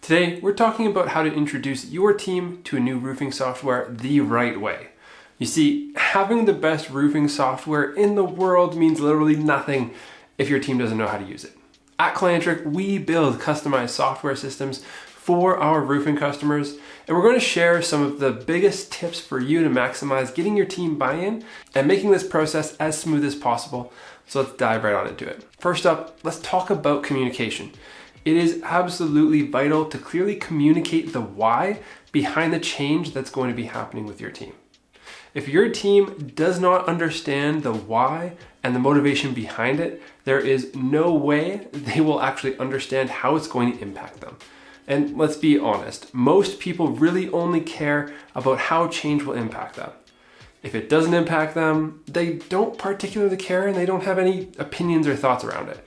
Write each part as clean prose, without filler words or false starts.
Today, we're talking about how to introduce your team to a new roofing software the right way. You see, having the best roofing software in the world means literally nothing if your team doesn't know how to use it. At Clientric, we build customized software systems for our roofing customers, and we're going to share some of the biggest tips for you to maximize getting your team buy-in and making this process as smooth as possible. So let's dive right on into it. First up, let's talk about communication. It is absolutely vital to clearly communicate the why behind the change that's going to be happening with your team. If your team does not understand the why and the motivation behind it, there is no way they will actually understand how it's going to impact them. And let's be honest, most people really only care about how change will impact them. If it doesn't impact them, they don't particularly care and they don't have any opinions or thoughts around it.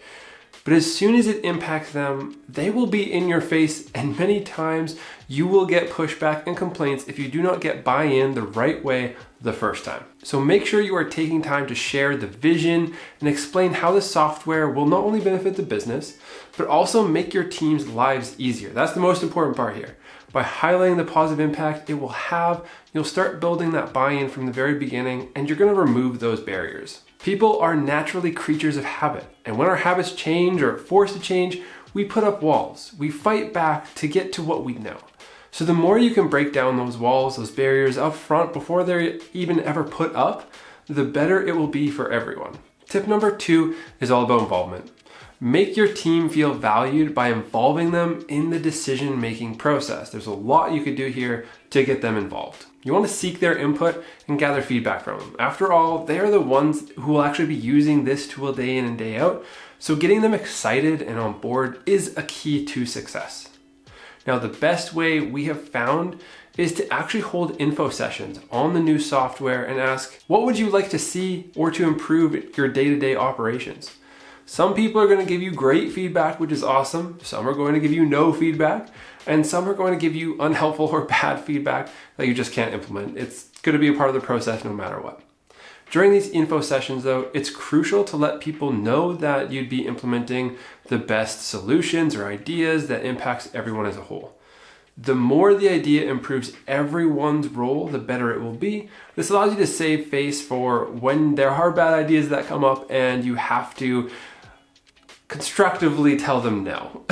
But as soon as it impacts them, they will be in your face, and many times you will get pushback and complaints if you do not get buy-in the right way the first time. So make sure you are taking time to share the vision and explain how the software will not only benefit the business, but also make your team's lives easier. That's the most important part here. By highlighting the positive impact it will have, you'll start building that buy-in from the very beginning, and you're going to remove those barriers. People are naturally creatures of habit, and when our habits change or are forced to change, we put up walls. We fight back to get to what we know. So the more you can break down those walls, those barriers up front before they're even ever put up, the better it will be for everyone. Tip number 2 is all about involvement. Make your team feel valued by involving them in the decision-making process. There's a lot you could do here to get them involved. You want to seek their input and gather feedback from them. After all, they are the ones who will actually be using this tool day in and day out, so getting them excited and on board is a key to success. Now, the best way we have found is to actually hold info sessions on the new software and ask, what would you like to see or to improve your day-to-day operations? Some people are going to give you great feedback, which is awesome. Some are going to give you no feedback, and some are going to give you unhelpful or bad feedback that you just can't implement. It's going to be a part of the process no matter what. During these info sessions though, it's crucial to let people know that you'd be implementing the best solutions or ideas that impacts everyone as a whole. The more the idea improves everyone's role, the better it will be. This allows you to save face for when there are bad ideas that come up and you have to constructively tell them no.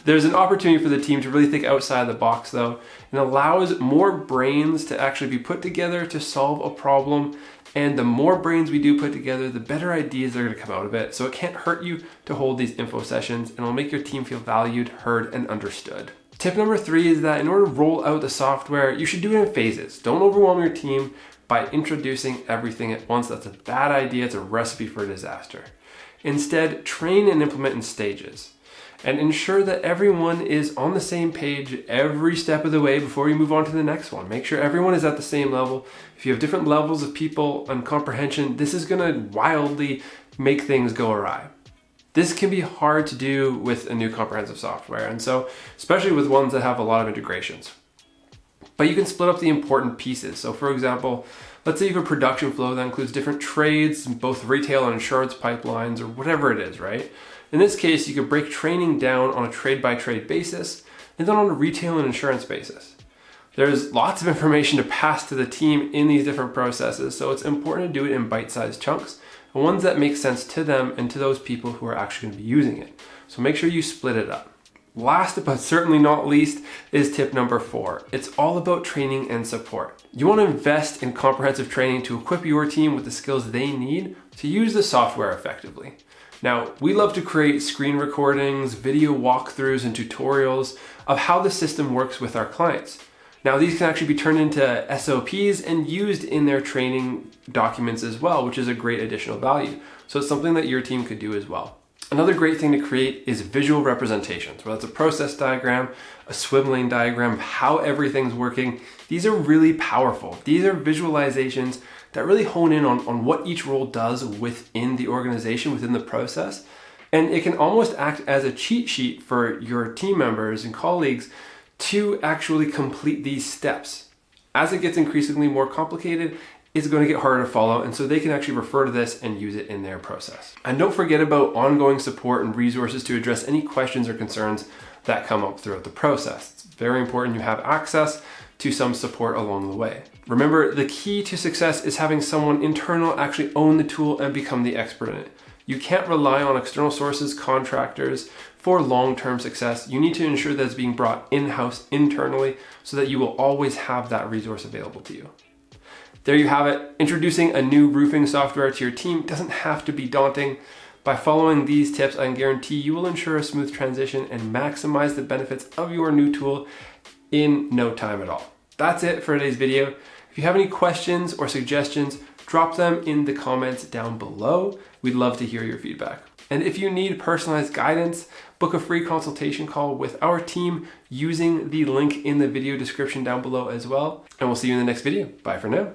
There's an opportunity for the team to really think outside the box though, and allows more brains to actually be put together to solve a problem. And the more brains we do put together, the better ideas are going to come out of it. So it can't hurt you to hold these info sessions, and it'll make your team feel valued, heard, and understood. Tip number 3 is that in order to roll out the software, you should do it in phases. Don't overwhelm your team by introducing everything at once. That's a bad idea. It's a recipe for a disaster. Instead, train and implement in stages, and ensure that everyone is on the same page every step of the way before you move on to the next one. Make sure everyone is at the same level. If you have different levels of people and comprehension, this is going to wildly make things go awry. This can be hard to do with a new comprehensive software, and so especially with ones that have a lot of integrations. But you can split up the important pieces. So for example, let's say you have a production flow that includes different trades, both retail and insurance pipelines, or whatever it is, right? In this case, you could break training down on a trade-by-trade basis and then on a retail and insurance basis. There's lots of information to pass to the team in these different processes, so it's important to do it in bite-sized chunks, and ones that make sense to them and to those people who are actually going to be using it. So make sure you split it up. Last but certainly not least is tip number 4. It's all about training and support. You want to invest in comprehensive training to equip your team with the skills they need to use the software effectively. Now, we love to create screen recordings, video walkthroughs, and tutorials of how the system works with our clients. Now, these can actually be turned into SOPs and used in their training documents as well, which is a great additional value. So it's something that your team could do as well. Another great thing to create is visual representations, whether it's a process diagram, a swim lane diagram of how everything's working. These are really powerful. These are visualizations that really hone in on what each role does within the organization, within the process. And it can almost act as a cheat sheet for your team members and colleagues to actually complete these steps. As it gets increasingly more complicated, it's going to get harder to follow, and so they can actually refer to this and use it in their process. And don't forget about ongoing support and resources to address any questions or concerns that come up throughout the process. It's very important you have access to some support along the way. Remember, the key to success is having someone internal actually own the tool and become the expert in it. You can't rely on external sources, contractors, for long-term success. You need to ensure that it's being brought in-house internally so that you will always have that resource available to you. There you have it. Introducing a new roofing software to your team doesn't have to be daunting. By following these tips, I can guarantee you will ensure a smooth transition and maximize the benefits of your new tool in no time at all. That's it for today's video. If you have any questions or suggestions, drop them in the comments down below. We'd love to hear your feedback. And if you need personalized guidance, book a free consultation call with our team using the link in the video description down below as well. And we'll see you in the next video. Bye for now.